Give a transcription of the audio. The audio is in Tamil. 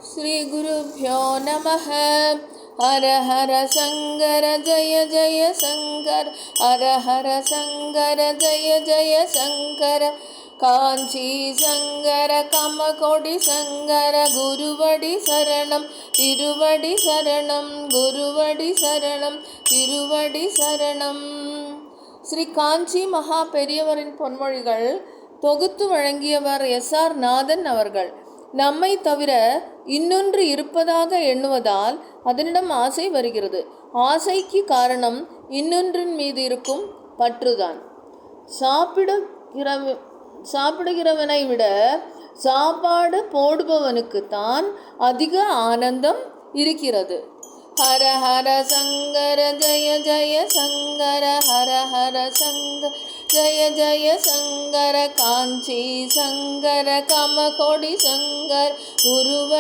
श्री गुरुभ्यो नमः। हर हर शंकर जय जय शंकर, हर हर शंकर जय जय शंकर। कांची शंकर कामकोटि शंकर, गुरुवडि शरणम तिरुवडि शरणम, गुरुवडि शरणम तिरुवडि शरणम। ஸ்ரீ காஞ்சி மகா பெரியவரின் பொன்மொழிகள் தொகுத்து வழங்கியவர் எஸ்.ஆர். நாதன் அவர்கள். நம்மை தவிர இன்னொன்று இருப்பதாக எண்ணுவதால் அதனிடம் ஆசை வருகிறது. ஆசைக்கு காரணம் இன்னொன்றின் மீது இருக்கும் பற்றுதான். சாப்பிடுகிறவனை விட சாப்பாடு போடுபவனுக்குத்தான் அதிக ஆனந்தம் இருக்கிறது. ஹர ஹர சங்கர ஜய ஜய சங்கர, ஹர ஹர சங்கர ஜய ஜய சங்கர. காஞ்சி சங்கர காமகோடி சங்கர, குருவ